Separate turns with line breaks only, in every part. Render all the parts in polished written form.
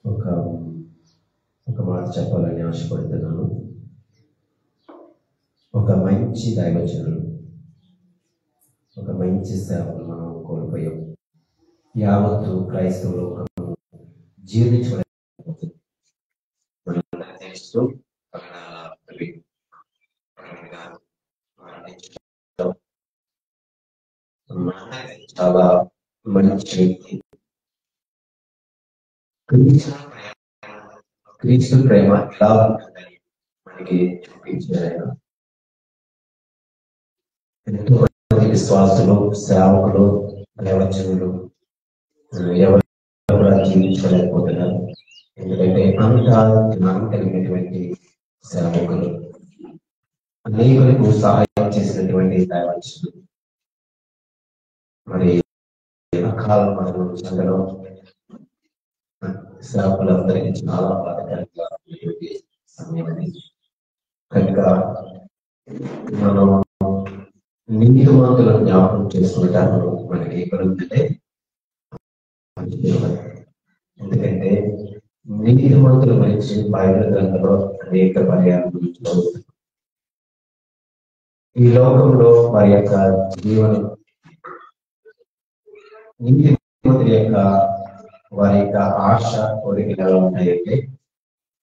ఒక ఒక మాట చెప్పాలని ఆశపడుతున్నాను. ఒక మంచి దైవజనులు, ఒక మంచి సేవలు మనం కోల్పోయాం. యావత్తు క్రైస్తవ లోకము జీర్ణించలేకపోతుంది. చాలా మంచి వ్యక్తి. క్రీస్తు ప్రేమ ఎలా ఉంటుందని మనకి చూపించారు. ఎంతో మంది విశ్వాసులు, సేవకులు, దైవజనులు ఎవరు కూడా జీవించలేకపోతున్నారు. ఎందుకంటే అంతా జ్ఞానం కలిగినటువంటి సేవకులు, అనేకులకు సహాయం చేసినటువంటి దైవజనులు మరి అకాల మరణం చెందడం సేవకులందరికీ చాలా బాధకరంగా ఉన్నటువంటి సమయం అది. కనుక మనం నీతిమంతులను జ్ఞాపకం చేసుకుంటాము మనకి ఎక్కడుందంటే, ఎందుకంటే నీతిమంతుల గురించి బైబిల్ గ్రంథంలో అనేక పర్యాయాల గురించి చదువుతాం. ఈ లోకంలో వారి యొక్క జీవనం, నీతిమంతుల యొక్క వారి యొక్క ఆశ కోరికలు ఎలా ఉంటాయంటే,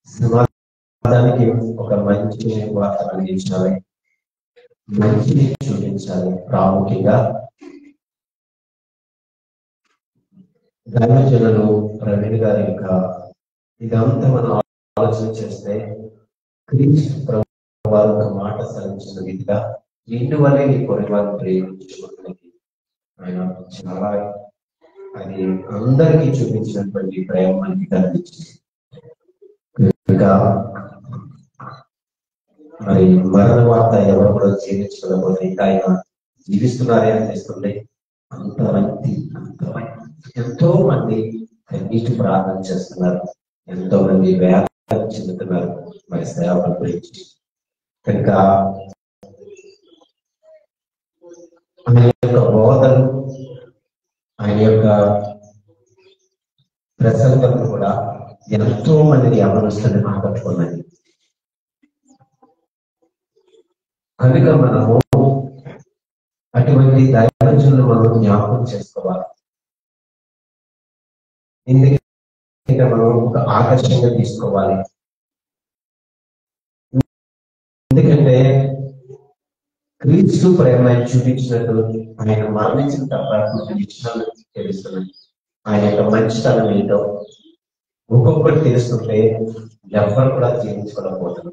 సమాజానికి ఒక మంచి వార్త అందించాలి, మంచిని చూపించాలి. ప్రాముఖ్యంగా దైవజనులు ప్రవీణ్ గారి యొక్క ఇదంతా మనం ఆలోచన చేస్తే, క్రీస్తు ప్రభు వారు ఒక మాట సరించిన విధిగా ఇంటి వల్లే నీ పొరుగువారిని ప్రేమించుకోవడానికి ఆయన చాలా అది అందరికీ చూపించినటువంటి ప్రేమ మనకి కనిపించింది. ఇంకా మరి మరణ వార్త ఎవరు కూడా జీవించకపోతే ఇంకా ఆయన జీవిస్తున్నారే అనిపిస్తుంది. అంతమంది ఎంతో మంది కన్నీటి ప్రార్థన చేస్తున్నారు, ఎంతో మంది వేదన చెందుతున్నారు మరి సేవల గురించి. కనుక ఆయన యొక్క బోధలు, ఆయన యొక్క ప్రసంగం కూడా ఎంతో మందిని యవనస్తులను ఆకట్టుకున్నది. కనుక మనము అటువంటి దైవజనులను మనం జ్ఞాపకం చేసుకోవాలి. ఎందుకంటే మనం ఒక ఆకర్షణగా తీసుకోవాలి. ఎందుకంటే క్రీస్తు ప్రేమ చూపించినట్టు ఆయన మరణించిన తర్వాత విషయాలు తెలుస్తున్నాయి. ఆయన యొక్క మంచితనం ఏంటో ఒక్కొక్కటి తెలుస్తుంటే ఎవరు కూడా జీవించుకోలేకపోతున్నారు.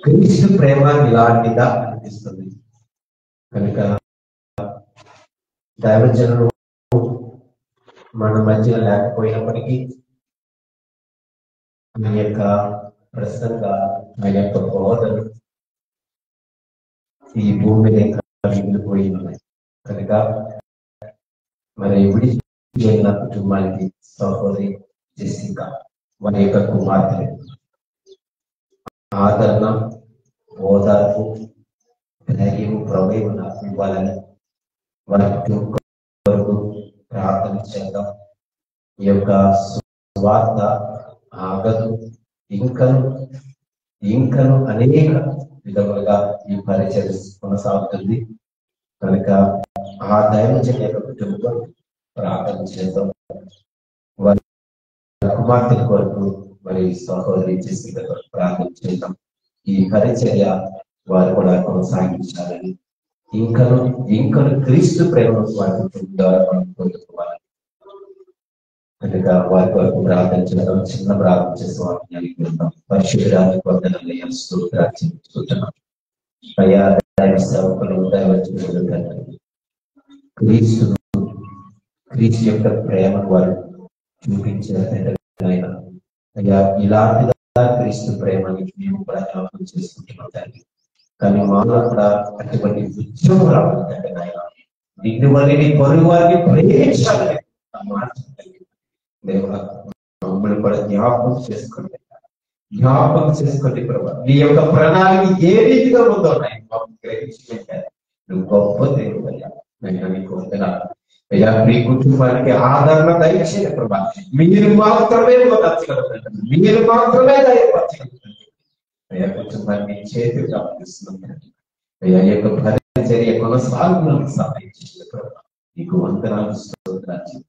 క్రీస్తు ప్రేమ ఇలాంటిదా అనిపిస్తుంది. కనుక దైవజనులు మన మధ్య లేకపోయినప్పటికీ ఆయన యొక్క ప్రసంగా, ఆయన యొక్క బోధలు ఈ భూమి లేక మిగిలిపోయి ఉన్నాయి. కనుక మరి విడిచిన కుటుంబానికి సహోదరి జెసికా, వారి యొక్క కుమార్తె ఆదరణ, ఓదార్పు, ధైర్యము ప్రభు నాకు ఇవ్వాలని వారి కొరకు ప్రార్థన చేద్దాం. ఈ యొక్క సువార్త ఆగదు, ఇంకను అనేక విధములుగా ఈ పరిచయం కొనసాగుతుంది. కనుక ఆ దైవజన యొక్క కుటుంబం ప్రార్థన చేద్దాం. వారి కుమార్తె కొరకు మరి సహోదరి జెసికా కొరకు ప్రార్థన చేద్దాం. ఈ పరిచర్య వారు కూడా కొనసాగించాలని, ఇంకను క్రీస్తు ప్రేమ వారి ద్వారా మనం పొందుకోవాలి. కనుక వారి కొరకు ప్రార్థన చేద్దాం. చిన్న ప్రార్థన చేసే వాటిని వెళ్తాం. పరిశుద్ధరాజు పొందనయ్యా స్తోత్రార్చించుకుంటున్నాం. అయ్యా దైవ సేవకులు, దైవజనులు తండ్రి, క్రీస్తు యొక్క ప్రేమను వారు చూపించారు. అయ్యా ఇలాంటిగా క్రీస్తు ప్రేమని మేము కూడా జ్ఞాపకం చేసుకుంటున్నాం తండ్రి. కానీ మాలో కూడా అటువంటి ఉద్యమం రావద్దండి నాయన. నిన్ను వల్ల నీ పొరుగు వారిని ప్రేమించాలని మమ్మల్ని కూడా జ్ఞాపకం చేసుకోండి ప్రభావ. నీ యొక్క ప్రణాళిక ఏ రీతిగా ఉందో గ్రహించుకుంటే నువ్వు గొప్ప దేవుడు అయ్యా. నేను నీకు వందనాలు. అయ్యా మీ కుటుంబానికి ఆదరణ దయచేయండి ప్రభా. మీరు మాత్రమే ఓదార్చగలరు, మీరు మాత్రమే ధైర్యపరచగలరు. అయ్యా కుటుంబాన్ని చేతికి అప్పగిస్తున్నాం. అయ్యా యొక్క పరిచర్య కొనసాగులకు సహాయం చేయండి ప్రభా. నీకు వందనాలు స్తోత్రాలు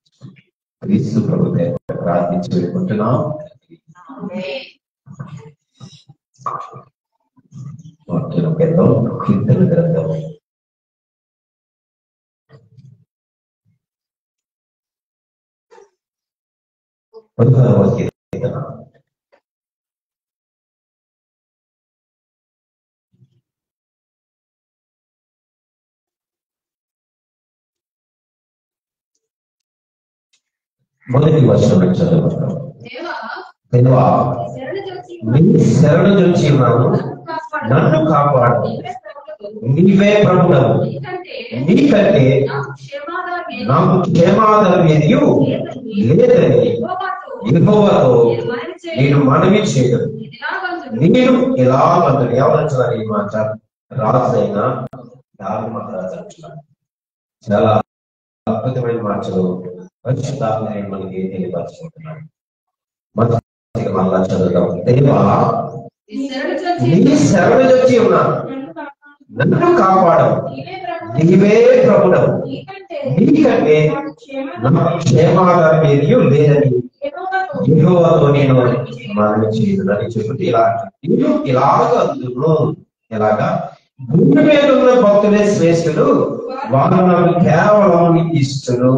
క్రీస్తు ప్రభు ప్రార్థించి వేడుకుంటున్నాం. కీర్తన గ్రంథం 16వ కీర్తన. మొదటి వర్షం చదువుకుంటాం. దేవా నీ శరణు నుంచి ఉన్నాను, నన్ను కాపాడు, నీవే ప్రభుడవు, నీకంటే నాకు క్షేమాధారం ఏది లేదని యెహోవాతో నేను మనవి చేయను. నేను ఇలా అంటాను. ఎవరంటున్నారు ఈ మాట? రాజైన దావీదు మహారాజు అంటున్నాడు. చాలా అద్భుతమైన మాటలు పరిశుద్ధాత్మ మనకి తెలియపరుచుకుంటున్నాడు. మళ్ళా చదువుతాం. దేవా నీ శరణు వచ్చి ఉన్నాను, నన్ను కాపాడవు, నీవే ప్రభుడవు, నీకంటే నాకు క్షేమాధారం ఏది లేదని యెహోవాతో నేను మనవి చేయను అని చెబుతూ ఇలా నేను ఇలాగా అందును. ఎలాగా? భూమి మీద ఉన్న భక్తులే శ్రేష్ఠులు, వారు నాకు కేవలం ఇష్టలు.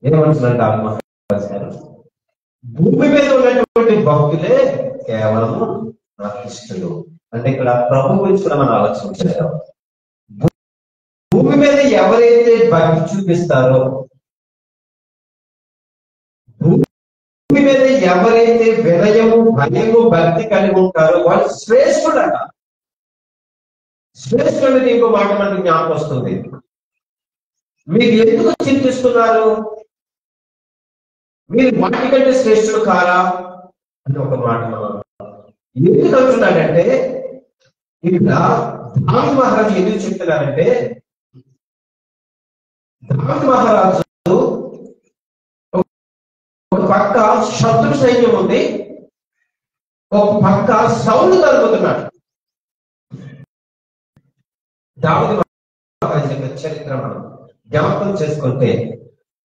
ఏమంటున్నాడు ఆత్మహత్య? భూమి మీద ఉన్నటువంటి భక్తులే కేవలం నాకు ఇష్టలు. అంటే ఇక్కడ ప్రభు గురించి కూడా మనం ఆలోచించారు. భూమి మీద ఎవరైతే భక్తి చూపిస్తారో, భూమి మీద ఎవరైతే వినయము, భయము, భక్తి కలిగి ఉంటారో వాళ్ళు శ్రేష్ఠుడట. శ్రేష్ఠుడు ఇంకో మాట మనకి జ్ఞాపకం వస్తుంది. మీరు ఎందుకు చింతిస్తున్నారు? మీరు వాటికంటే శ్రేష్ఠుడు కారా అని ఒక మాట మనం ఎందుకు అంటున్నాడంటే, ఇక్కడ దావీదు మహారాజు ఎందుకు చెప్తున్నారంటే, దావీదు మహారాజు ఒక పక్క శత్రు సైన్యం ఉంది, ఒక పక్క సౌలు తరుగుతున్నాడు. దావీదు మహారాజు యొక్క చరిత్ర మనం జ్ఞాపకం చేసుకుంటే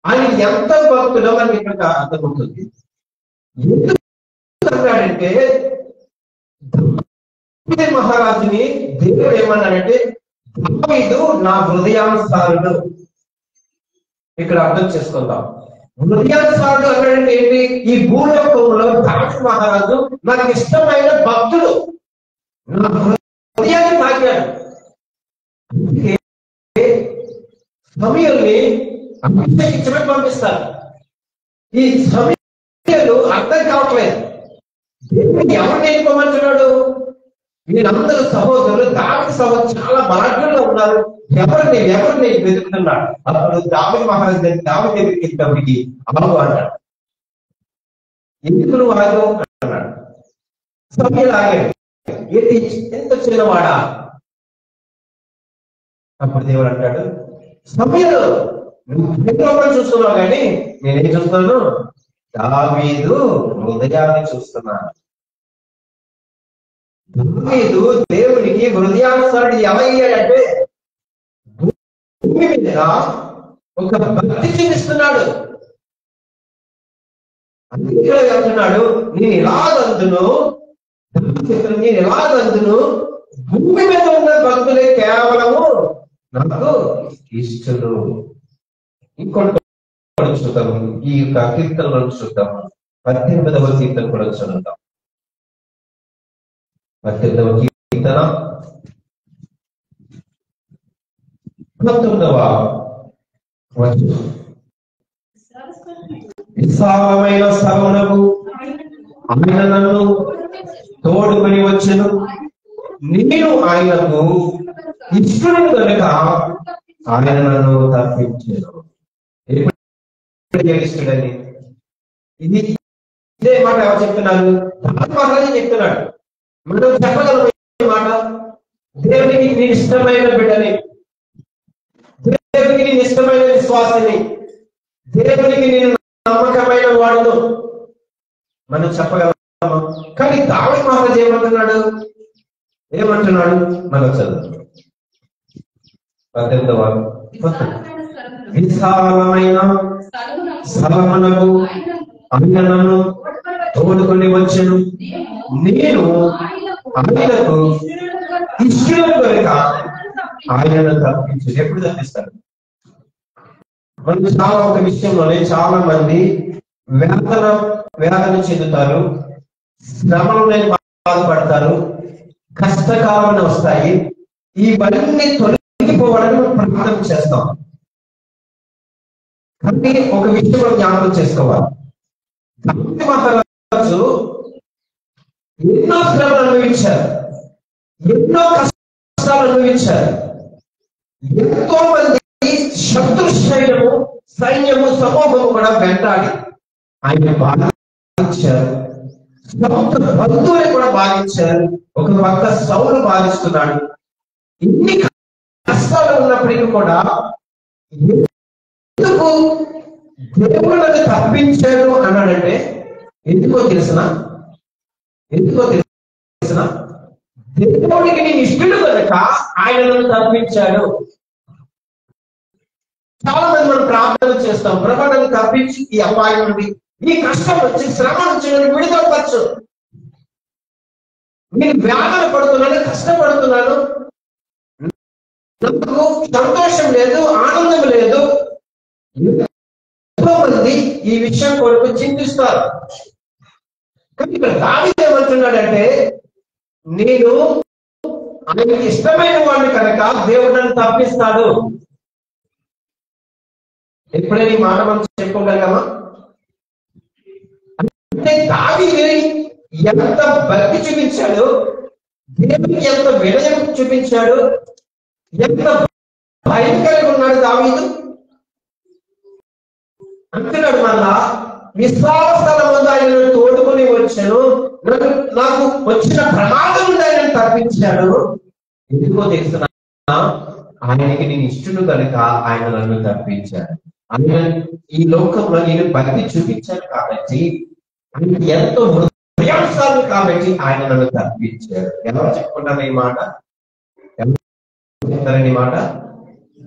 ఆయన ఎంత భక్తుడో మనకి ఇక్కడ అర్థమవుతుంది. ఎందుకు అన్నాడంటే, దావీదు మహారాజుని దేవుడు ఏమన్నాడంటే, దావీదు నా హృదయానుసారుడు. ఇక్కడ అర్థం చేసుకుందాం. హృదయానుసారుడు అన్నాడంటే ఏంటి? ఈ భూలోకంలో దావీదు మహారాజు నాకు ఇష్టమైన భక్తుడు, నా హృదయాన్ని తాకాడు. సమయాల్ని అభిషేకించమని పంపిస్తారు. ఈ సమయాలు అర్థం కావట్లేదు. దేవుడు ఎవరిని ఎన్నుకోమంటున్నాడు? వీళ్ళందరూ సహోదరులు దావీదు సహోదరులు చాలా బలగ్నంలో ఉన్నారు. ఎవరిని వెతుకుతున్నాడు. అప్పుడు దావీదు మహారాజు దావీదు దగ్గరికి వెళ్ళేటప్పటికి ఆగు అంటాడు. ఎందుకు నువ్వు ఆగు అన్నాడు. సమయాలు ఆగాడు. ఏంటి ఎంత చిన్నవాడా? అప్పుడు దేవుడు అంటాడు, సమయాలు నువ్వు చూస్తున్నావు కానీ నేనేం చూస్తున్నాను? దావీదు హృదయాన్ని చూస్తున్నాను. దావీదు దేవునికి హృదయానుసారుడు ఎలాగయ్యాడంటే, భూమి మీద ఒక భక్తి చూపిస్తున్నాడు. అందుకే అంటున్నాడు, నేను ఎలాగందును భూమి మీద ఉన్న భక్తులే కేవలము నాకు ఇష్టలు. ఇంకొకటి చూద్దాం, ఈ యొక్క కీర్తనలో చూద్దాము. 18వ కీర్తన కూడా చదువుతాం. 18వ కీర్తన 19వ వచనం. విశాలమైన స్థలమునకు ఆయన నన్ను తోడుకొని వచ్చెను, నేను ఆయనకు ఇష్టడు కనుక ఆయన నన్ను తప్పించాను. ఇష్టడని ఇది ఇదే మాట ఎవరు చెప్తున్నారు? మహారాజు చెప్తున్నాడు. మనం చెప్పగలం మాట, దేవునికి నీ ఇష్టమైన బిడ్డని దేవునికి నేను ఇష్టమైన విశ్వాసాన్ని, దేవునికి నేను నమ్మకమైన వాడును మనం చెప్పగలము. కానీ దావీదు మహారాజు ఏమంటున్నాడు మనం చదువు 18వ విశాలమైన స్థలమునకు ఆయన నన్ను తోడుకొని వచ్చెను, నేను ఆయనకు ఇష్టం కనుక ఆయనను తప్పించు. ఎప్పుడు తప్పిస్తాడు? మనం చాలా ఒక విషయంలోనే చాలా మంది వేదన చెందుతారు, శ్రమలు బాధపడతారు, కష్టకాలం వస్తాయి. ఇవన్నీ తొలగిపోవడానికి మనం ప్రార్థన చేస్తాం. కానీ ఒక విషయం మనం జ్ఞాపకం చేసుకోవాలి. దావీదు మహారాజు ఎన్నో శ్రమలు అనుభవించారు, ఎన్నో కష్టాలు అనుభవించారు. ఎంతో మంది శత్రు సైన్యము సమూహము కూడా వెంటాడి ఆయన బాధించారు. బంధువులు కూడా బాధించారు. ఒక పక్క సౌలు బాధిస్తున్నాడు. ఇన్ని కష్టాలు ఉన్నప్పటికీ కూడా ఎందుకు దేవుడు నన్ను తప్పించాడు అన్నాడంటే ఎందుకో తెలిసిన దేవుడికి నేను ఇష్టడు కనుక ఆయన నన్ను తప్పించాడు. చాలా మంది మనం ప్రార్థన చేస్తాం, ప్రభు నన్ను తప్పించి ఈ అపాయం నుండి, ఈ కష్టం వచ్చి శ్రమ నుంచి నేను విడుదలవచ్చు. నేను వేదన పడుతున్నాను, కష్టపడుతున్నాను, నాకు సంతోషం లేదు, ఆనందం లేదు. ఎంతో మంది ఈ విషయం కొరకు చింతిస్తారు. కానీ ఇక్కడ దావీదు ఏమంటున్నాడంటే, నేను ఆయనకి ఇష్టమైన వాడిని కనుక దేవుడు నన్ను తప్పిస్తాడు. ఎప్పుడైనా ఈ మాట మనం చెప్పుకోగలమా? అంటే దావీదు ఎంత భక్తి చూపించాడు, దేవునికి ఎంత వినయం చూపించాడు, ఎంత భయం కలిగి ఉన్నాడు దావీదు. అంటున్నాడు మళ్ళా, విశ్వాస స్థలం ముందు ఆయనను తోడుకొని వచ్చాను, నాకు వచ్చిన ప్రమాదం నుండి ఆయనను తప్పించాడు. ఎందుకో తెలుసిన, ఆయనకి నేను ఇష్టను కనుక ఆయన నన్ను తప్పించాడు. ఆయన ఈ లోకంలో నేను భక్తి చూపించాను కాబట్టి, ఆయన ఎంతో హృదయాంశాలు కాబట్టి ఆయన నన్ను తప్పించాడు. ఎవరు చెప్పుకుంటారు ఈ మాట? చెప్తారని మాట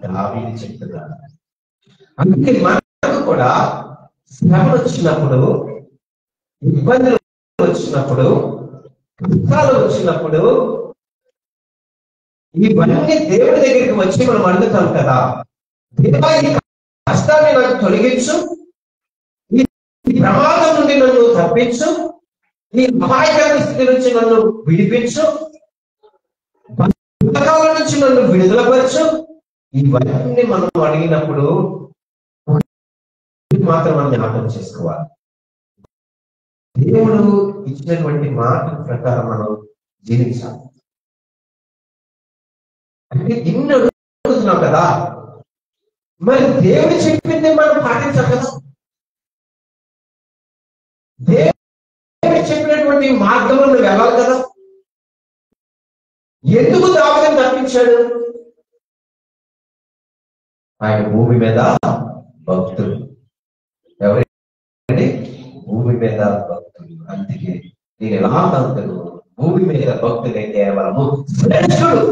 దావీదు చెప్తున్నారు. అందుకే మనకు కూడా శ్రమలు వచ్చినప్పుడు, ఇబ్బందులు వచ్చినప్పుడు, కష్టాలు వచ్చినప్పుడు ఇవన్నీ దేవుడి దగ్గరికి వచ్చి మనం అడుగుతాం కదా, దేవా ఈ కష్టాన్ని నాకు తొలగించు, ఈ ప్రమాదం నుండి నన్ను తప్పించు, ఈ అపాయకరమైన స్థితి నుంచి నన్ను విడిపించు, బంధకాల నుంచి నన్ను విడుదలపరచు. ఇవన్నీ మనం అడిగినప్పుడు మాత్రం మనం జ్ఞాపకం చేసుకోవాలి. దేవుడు ఇచ్చినటువంటి మాట ప్రకారం మనం జీవించాలి. అంటే ఇన్ని అడుగుతున్నాం కదా, మరి దేవుడు చెప్పింది మనం పాటించాలి కదా. దేవుడు చెప్పినటువంటి మార్గంలో నువ్వు వెళ్ళాలి కదా. ఎందుకు దావీదుని తప్పించాడు? ఆయన భూమి మీద భక్తుడు. ఎవరండి? భూమి మీద భక్తుడు. అందుకే నేను ఎలా భక్తుడు, భూమి మీద భక్తుడే కేవలము శ్రేష్ఠుడు.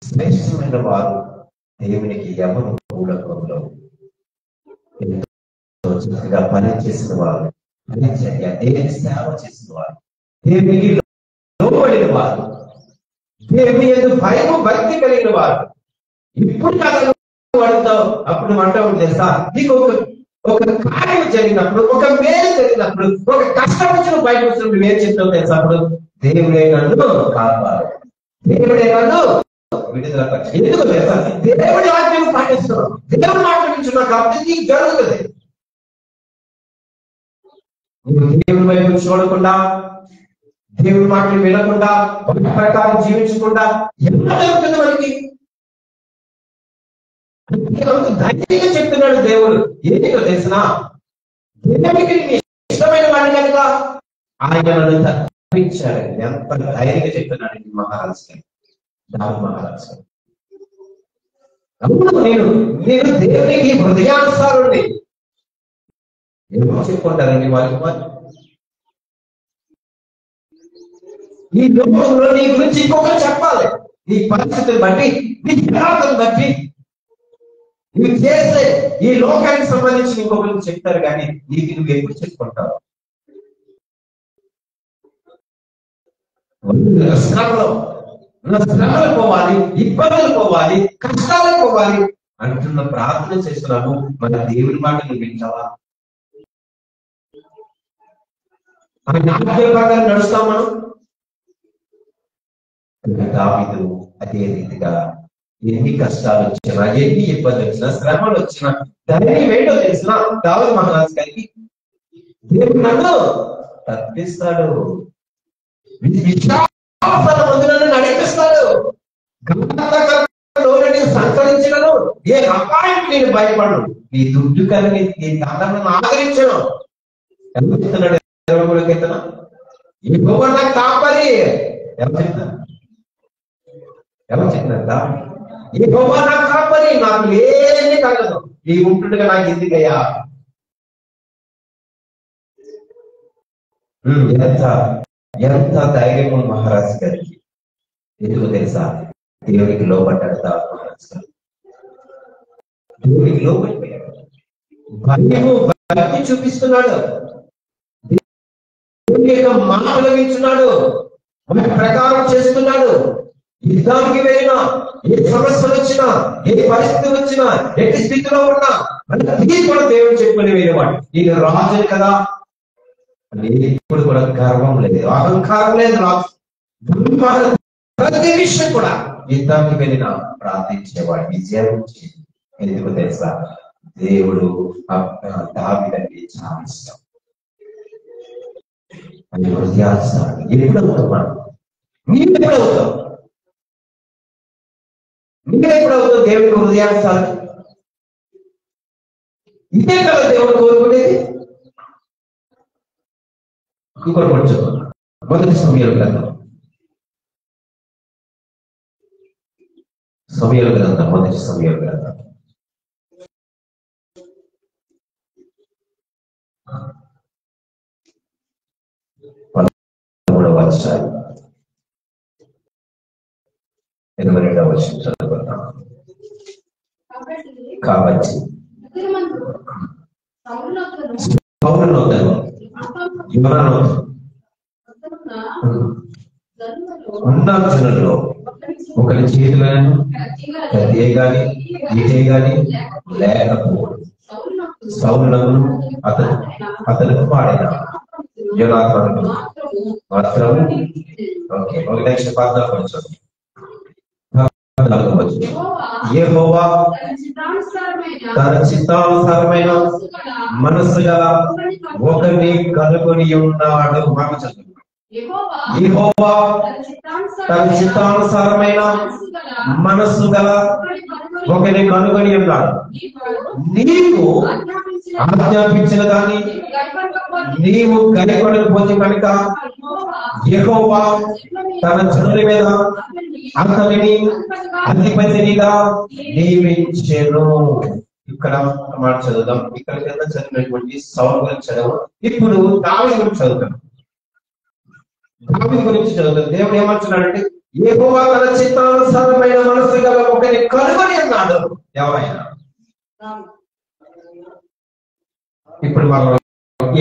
శ్రేష్టమైన వారు దేవునికి ఎవరు మూలకంలో చక్కగా పని చేసిన వారు, పరిచర్య, దేవుని సేవ చేసిన వారు, దేవునికి లోబడిన వారు, దేవుని యందు భయము భక్తి కలిగిన వారు. ఇప్పుడు కదా వాడుతావు, అప్పుడు అంటావు తెలుసా, నీకు ఒక కార్యం జరిగినప్పుడు, ఒక మేలు జరిగినప్పుడు, ఒక కష్టం నుంచి నువ్వు బయట వచ్చినప్పుడు ఏం చెప్తావు తెలుసా? అప్పుడు దేవుడే నన్ను కాపాడు, దేవుడే నన్ను విడుదల పరచు. ఎందుకు తెలుసా? దేవుడి ఆజ్ఞను పాటిస్తున్నావు, దేవుడి మాట వింటున్నావు కాబట్టి నీకు జరుగుతుంది. నువ్వు దేవుడి వైపు చూడకుండా, దేవుడి మాటలు వినకుండా, ఒక ప్రకారం జీవించకుండా ఎలా జరుగుతుంది మనకి? ధైర్యంగా చెప్తున్నాడు దేవుడు. ఏంటో తెలిసిన, దేవుడికి ఇష్టమైన వాడి కనుక ఆయన నన్ను తప్పించాడు. ఎంత ధైర్యంగా చెప్తున్నాడు మహారాజు, దావీదు మహారాజు. నేను నేను దేవునికి హృదయానుసారుండి ఏమో చెప్పుకుంటారండి వాళ్ళు. ఈ లోకంలో నీ గురించి ఇంకొకరు చెప్పాలి, నీ పరిస్థితిని బట్టి, నీ జ్ఞానం బట్టి, నువ్వు చేస్తే ఈ లోకానికి సంబంధించి ఇంకొకరికి చెప్తారు, కానీ నీకు నువ్వు ఎప్పుడు చెప్పుకుంటావు? శ్రమలు పోవాలి, ఇబ్బందులు పోవాలి, కష్టాలు పోవాలి అంటున్న ప్రార్థన చేస్తున్నాము. మన దేవుడి మాట నువ్వు వింటావా? ఆ నాట్య ప్రకారం నడుస్తాం మనం. దావీదు అదే రీతిగా ఎన్ని కష్టాలు వచ్చినా, ఎన్ని ఇబ్బందులు వచ్చినా, శ్రమలు వచ్చినా ధైర్యం ఏంటో తెలిసిన దావీదు మహారాజు గారికి, దేవుడు నన్ను తప్పిస్తాడు, నన్ను నడిపిస్తాడు, సంచరించను, ఏ రకానికి నేను భయపడను, నీ దుడ్డు కలిగి నీ దండను ఆదరించను. ఎవరు చెప్తున్నాడు? ఈ భూమి నాకు కాపరి. ఎవరు చెప్తున్నారు? ఎవరు చెప్తున్నా? ఈ భూమి నాకు కాపరి, నాకు ఏమీ కలగదు, ఈ ఉంటుండగా నాకు ఎందుకయ్యా? ఎంత ధైర్యము మహారాజు గారికి! ఎందుకు తెలుసా? దేవునికి లోపడ్డాడు దావీదు మహారాజు గారు. దేవునికి లోపడిపోయాడు, భక్తి చూపిస్తున్నాడు, దేవుని యొక్క మాటలు వింటున్నాడు, వాటి ప్రకారం చేస్తున్నాడు. యుద్ధానికి వెళ్ళినా, ఏ సమస్యలు వచ్చినా, ఏ పరిస్థితులు వచ్చినా, ఎట్టి స్థితిలో ఉన్నా అన్నీ కూడా దేవుడు చెప్పుకుని వెళ్ళేవాడు. నేను రాజుని కదా, ఇప్పుడు కూడా గర్వం లేదు, అహంకారం లేదు. రాజు ప్రతి విషయం కూడా యుద్ధానికి వెళ్ళినా ప్రార్థించేవాడు, విజయం వచ్చేది. ఎందుకు తెలుసా? దేవుడు దావీదుకి చాలా ఇష్టం. అని హృదయాలు ఎప్పుడు అవుతాం? నీవెప్పుడు అవుతావు? నీవెప్పుడు అవుతావు దేవుడికి హృదయాలు? ఇదే కదా దేవుడు కోరుకునేది. ఇంకోటి కొంచెం మొదటి సమయాలు గ్రంథం, మొదటి సమయాలు గ్రంథం 13వ అధ్యాయం 22వ వచనం చదువుకుందాం. కాబట్టి ఉన్న జనుల్లో ఒకరి చేతులను కత్తియే గాని ఈటే గాని లేకపోవడం, సౌలునకును అతనికి పాడిన యోనాతానుకు మాత్రం. ఓకే, ఒక నెక్స్ట్ 14 కొంచెం. యెహోవా తన చిత్తానుసారమైన మనస్సు గల ఒకరిని కనుగొని ఉన్నాడు. మాట చదువు. యెహోవా తన చిత్తానుసారమైన మనస్సు గల ఒకరిని కనుగొని ఉన్నాడు. నీకు ఆజ్ఞాపించిన దాన్ని నీవు గైకొనకపోతే కనుక యెహోవా తన జనుల మీద అతనిని అధిపతినిగా నియమించెను. ఇక్కడ మాట చదువుదాం. ఇక్కడ కింద చదివినటువంటి సౌలు గురించి చదవం. ఇప్పుడు దావీదు గురించి చదువుతాం. దావీదు గురించి చదువుతాం. దేవుడు ఏమంటున్నాడంటే, యెహోవా తన చిత్తానుసారమైన మనస్సు గల ఒకరిని కనుగొని అన్నాడు. ఎవరైనా ఇప్పుడు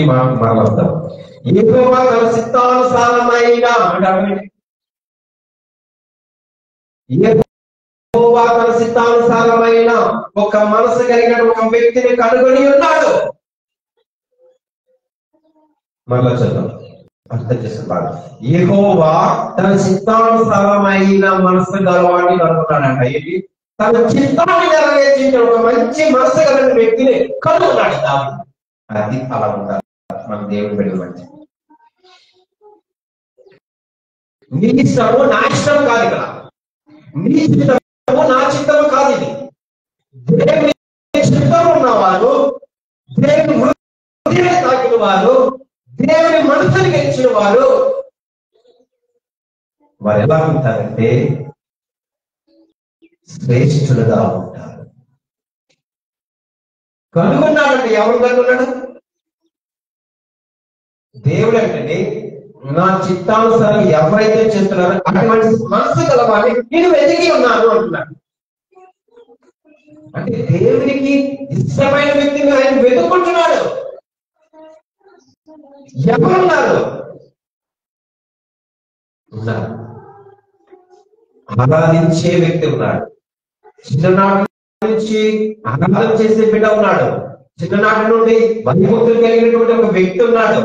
ఈ మాట మరలొద్దాం. యెహోవా తన చిత్తానుసారమైన అంటే యెహోవా తన చిత్తానుసారమైన ఒక మనసు కలిగిన ఒక వ్యక్తిని కనుగొని ఉన్నాడు. మరలా చదువు, అర్థం చేస్తున్నారు. యెహోవా తన చిత్తానుసారమైన మనసు గలవాడిని కనుగొన్నాడంట. ఏంటి? తన చిత్తాన్ని నెరవేర్చించిన ఒక మంచి మనసు కలిగిన వ్యక్తిని కనుగొన్నాడు దావీదు. అది అలా ఉంటారు మన దేవుడు పెట్టుబడి. నీ ఇష్టము నా ఇష్టం కాదు, ఇక్కడ నీ చిత్తము నా చిత్తము కాదు. ఇది దేవుని చిత్తం ఉన్నవారు, దేవుని హృదయాన్ని తాకిన వారు, దేవుని మనసుని గెలిచిన వారు ఎలా ఉంటారంటే శ్రేష్ఠులుగా ఉంటారు. కనుగొన్నాడంటే ఎవరు కనుగొన్నాడు? దేవుడు అంటే నా చిత్తానుసారం ఎవరైతే చేస్తున్నారో అటువంటి మనసు గలవాన్ని నేను వెతికి ఉన్నాను అంటున్నాడు. అంటే దేవునికి ఇష్టమైన వ్యక్తిని ఆయన వెతుక్కుంటున్నాడు. ఎవరున్నారు? ఉన్నారు. ఆరాధించే వ్యక్తి ఉన్నాడు. చిన్ననాటి నుంచి ఆరాధన చేసే బిడ్డ ఉన్నాడు. చిన్ననాటి నుండి భయభక్తులు కలిగినటువంటి ఒక వ్యక్తి ఉన్నాడు.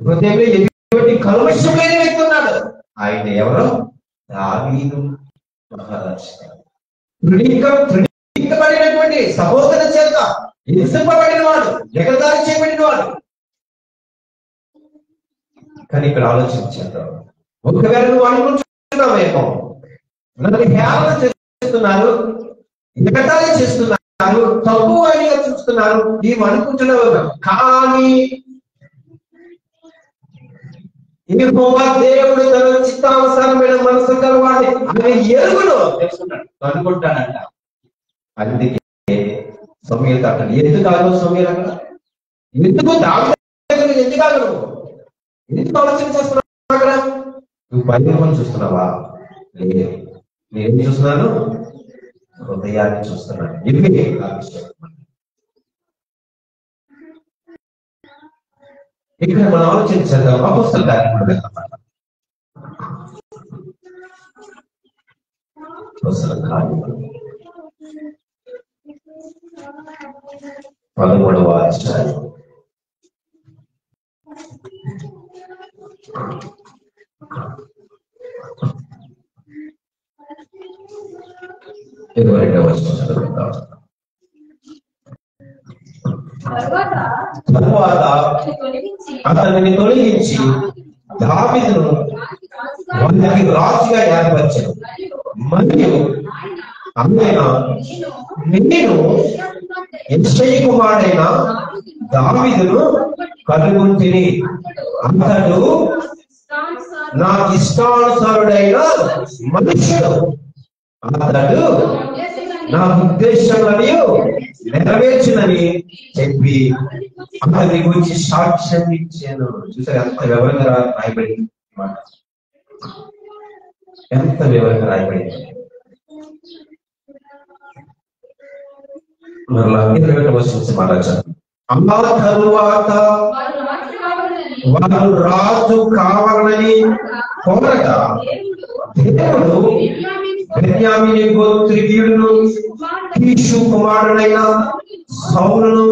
హృదయంలో ఎటువంటి కల్మషం లేని వ్యక్తి ఉన్నాడు. ఆయన ఎవరు? దావీదు మహారాజు. తృణీకరించబడినటువంటి సహోదర చేత హింసింపబడిన వాడు, ఎగతాళి చేయబడిన వాడు. కానీ ఇక్కడ ఆలోచించేద్దాం. ఒకవేళ నువ్వు అనుకుంటున్నావేమో నన్ను హేళన చేస్తున్నారు, ఎగతాళి చేస్తున్నారు, తక్కువ అనిగా చూస్తున్నారు, నీవు అనుకుంటున్నావు. కానీ యెహోవా దేవుడు తన చిత్తానుసారమైన మనసు కలవాడిని ఆయన ఎరుగును తెలుసుకున్నాడు, అనుకుంటాడంట. అందుకే సమూయేలు అక్కడ ఎందుకు ఆగవు? సమూయేలు అక్కడ ఎందుకు దావీదు ఎందుకు ఆగవు? ఎందుకు ఆలోచన చేస్తున్నావు? అక్కడ నువ్వు బైబిల్ చూస్తున్నావా? లేదు, నేనేం చూస్తున్నాను? హృదయాన్ని చూస్తున్నాను. ఇవి ఇక్కడ మనం ఆలోచించేద్దాం. అపోస్తలుల కార్యములు వెళ్తాం. అపోస్తలుల కార్యములు 13వ అధ్యాయం. తరువాత అతనిని తొలగించి దావీదును వారికి రాజుగా ఏర్పరిచాడు. మరియు ఆయన నేను యెష్షయి కుమారుడైన దావీదును కనుగొంటిని, అతడు నా ఇష్టానుసారుడైన మనుష్యుడు, అతడు నా ఉద్దేశాలను నెరవేర్చునని చెప్పి అతని గురించి సాక్ష్యం ఇచ్చాను. చూసారు ఎంత వివరంగా రాయబడింది మాట, ఎంత వివరంగా రాయబడింది. మరలా 21వ వచనం మాట్లాడారు. అమ్మా తరువాత వారు రాజు కావాలని కోరగా దేవుడు బెన్యామీను గోత్రీయుడును కీషు కుమారుడైన సౌలును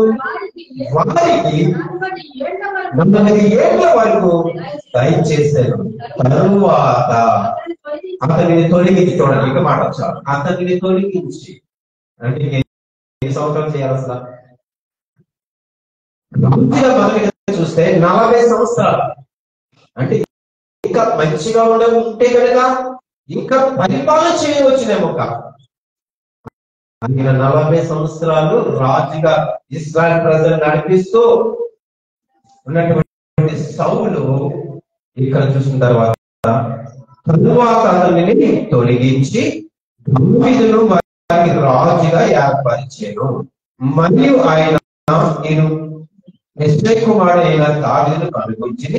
వారికి 40 ఏళ్ల వరకు దయచేశారు. తరువాత అతనిని తొలగించి, చూడండి ఇక మాట వచ్చారు, అతనిని తొలగించి అంటే ఎన్ని సంవత్సరాలు చేయాలి అసలు? మంచిగా మనకి చూస్తే 40 సంవత్సరాలు. అంటే ఇంకా మంచిగా ఉంటే కనుక ఇంకా పరిపాలన చేయవచ్చునేమో. ఆయన 40 సంవత్సరాలు రాజుగా ఇశ్రాయేల్ ప్రజలు నడిపిస్తూ ఉన్నటువంటి సౌలు ఇక్కడ చూసిన తర్వాత అతనిని తొలగించి దావీదును వారికి రాజుగా ఏర్పరిచాను. మరియు ఆయన నేను యెష్షయి కుమారుడైన దావీదును కనుగొంచి,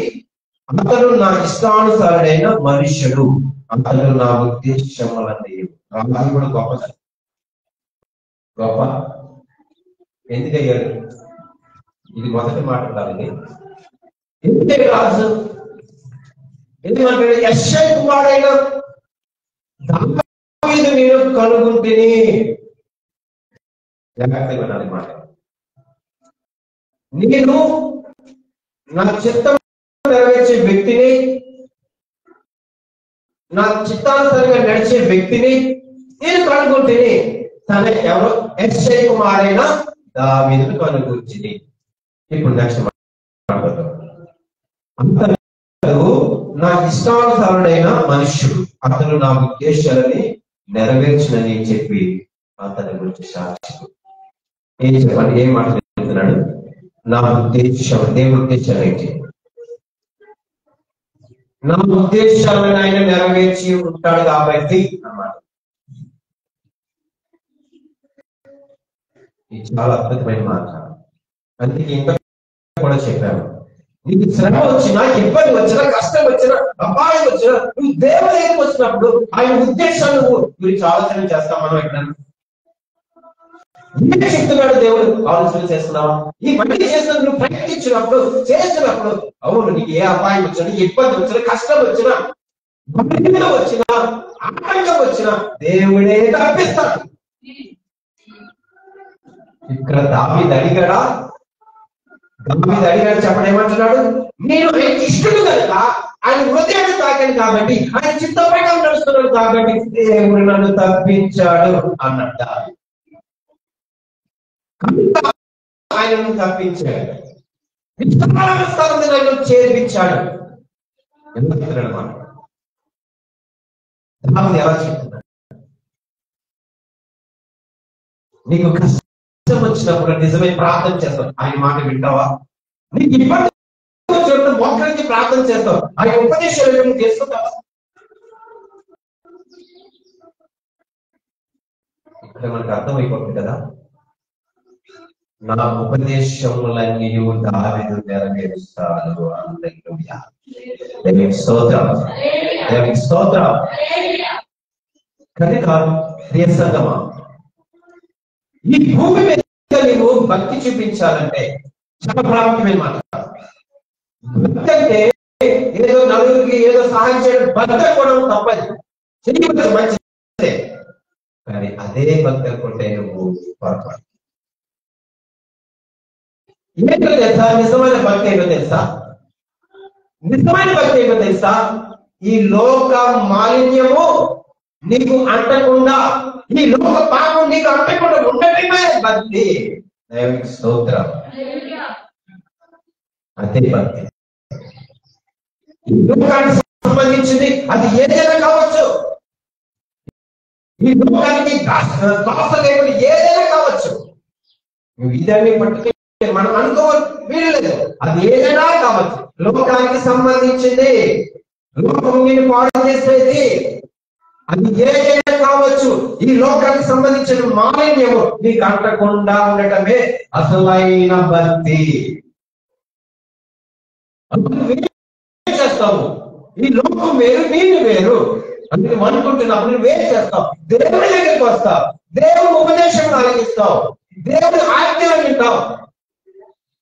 అతడు నా ఇష్టానుసారుడైన మనుష్యుడు, అతడు నా ఉద్దేశములని. రాజు కూడా గొప్ప గొప్ప ఎందుకయ్యాడు? ఇది మొదటి మాట కాదు. ఎందుకే రాజు? ఎందుకంటే యెష్షయి కుమారుడైన దావీదు నేను కనుగొంటిని. జాగ్రత్తగా వినాలి మాట. నేను నా చిత్తం నెరవేర్చే వ్యక్తిని, నా చిత్తానుసారంగా నడిచే వ్యక్తిని నేను కనుగొంటిని. తన ఎవరు? యెష్షయి కుమారుడైన దావీదును కనుగొంటిని. ఇప్పుడు నెక్స్ట్ మాట్లాడతాం. అతడు నా ఇష్టానుసారుడైన మనుష్యుడు, అతను నా ఉద్దేశాలని నెరవేర్చునని చెప్పి అతని గురించి సాక్షి. ఏం చెప్పండి? ఏం మాట్లాడుతున్నాడు? నా ఉద్దేశం, దేవుని ఉద్దేశాలు ఏంటి? నా ఉద్దేశాలను ఆయన నెరవేర్చి ఉంటాడు కాబట్టి అన్నమాట. ఇది చాలా అద్భుతమైన మాట. అందుకే ఇంకా కూడా చెప్పాను, నీకు శ్రమ వచ్చినా, ఇబ్బంది వచ్చినా, కష్టం వచ్చినా, అపాయం వచ్చినా, నువ్వు దేవుడి దగ్గరికి వచ్చినప్పుడు ఆయన ఉద్దేశాలు గురించి ఆలోచన చేస్తాం. మనం ఎక్కడ ఏం చెప్తున్నాడు దేవుడు ఆలోచన చేస్తున్నావా? ఈ పని చేసిన నువ్వు ప్రయత్నించినప్పుడు, చేస్తున్నప్పుడు, అవును నీకు ఏ అపాయం వచ్చినా, ఇబ్బంది వచ్చినా, కష్టం వచ్చినా, వచ్చినా, ఆటంకం వచ్చినా దేవుడే తప్పిస్తాడు. ఇక్కడ దావీదు అడిగాడా? దావీదు అడిగాడు చెప్పడం ఏమంటున్నాడు? నేను ఆయనకి ఇష్టడు కనుక, ఆయన హృదయాన్ని తాకాను కాబట్టి, ఆయన చిత్తపైగా నడుస్తున్నాడు కాబట్టి దేవుడు నన్ను తప్పించాడు అన్నట్ట. ఆయనను తప్పించాడు, విస్తారమైన స్థలం ఆయన చేర్పించాడు. ఎందుకంటున్నాడు మాట దావీదు ఎలా చెప్తున్నాడు? నీకు కష్టం వచ్చినప్పుడు నిజమే ప్రార్థన చేస్తావు, ఆయన మాట వింటావా? నీకు ఇబ్బంది వచ్చినప్పుడు మోకరించి ప్రార్థన చేస్తావు, ఆయన ఉపదేశాలు చేసుకుంటావా? ఇక్కడ మనకు అర్థమైపోతుంది కదా, నా ఉపదేశములన్నీ దావీదు నెరవేరుస్తాడు. హల్లెలూయా, దేవునికి స్తోత్రం, దేవునికి స్తోత్రం. కనుక ప్రియ సంగమా, ఈ భూమి మీద నువ్వు భక్తి చూపించాలంటే చాలా ప్రాముఖ్యమైన మాట. భక్తి అంటే ఏదో నలుగురికి ఏదో సహాయం చేయడం భక్తి కూడా తప్పదు, చేయవచ్చు, మంచిదే. కానీ అదే భక్తి అనుకుంటే నువ్వు పొరపాటు. ఏంటో తెలుసా? నిజమైన భక్తి ఏంటో తెలుసా? నిజమైన భక్తి ఏంటో తెలుసా? ఈ లోక మాలిన్యము నీకు అంటకుండా, ఈ లోక పాపం నీకు అంటకుండా ఉండటమే భక్తి. దేవునికి స్తోత్రం, అదే భక్తి. ఈ లోకానికి సంబంధించింది అది ఏదైనా కావచ్చు, ఈ లోకానికి శ్వాస లేకుండా ఏదైనా కావచ్చు. నువ్వు ఇదాన్ని పట్టుకే మనం అనుకోవాలి వీల్లేదు, అది ఏదైనా కావచ్చు. లోకానికి సంబంధించింది, లోకం నేను పాడు చేసేది అది ఏదైనా కావచ్చు. ఈ లోకానికి సంబంధించిన మాలిన్యము నీకు అంటకుండా ఉండటమే అసలైన భక్తి. చేస్తావు, ఈ లోకం వేరు, నేను వేరు అని నువ్వు అనుకుంటున్నప్పుడు నువ్వేం చేస్తావు? దేవుడి దగ్గరికి వస్తావు, దేవుడి ఉపదేశం ఆలకిస్తావు, దేవుడి ఆజ్ఞలు వింటావు,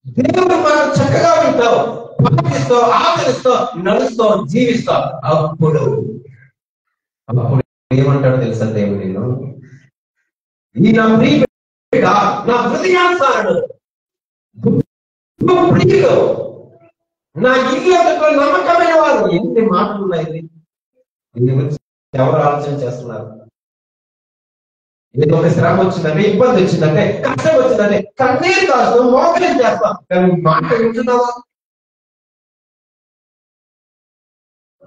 దేవుడు మనం చక్కగా వింటావు, పాటిస్తావు, ఆచరిస్తావు, నడుస్తావు, జీవిస్తావు. అప్పుడు ఏమంటాడు తెలుసా దేవుడు? నేను ఈ నా ప్రియుడు, నా హృదయానుసారుడు, ప్రియుడు, నా ఇల్లు నమ్మకమైన వారు. ఎన్ని మాటలు ఉన్నాయి దీని గురించి ఎవరు ఆలోచన చేస్తున్నారు? ఏదో ఒక శ్రమ వచ్చిందంటే, ఇబ్బంది వచ్చిందంటే, కష్టం వచ్చిందంటే కన్నీరు కాస్తాం, మోకరం చేస్తాం. కానీ మాట వింటున్నావా?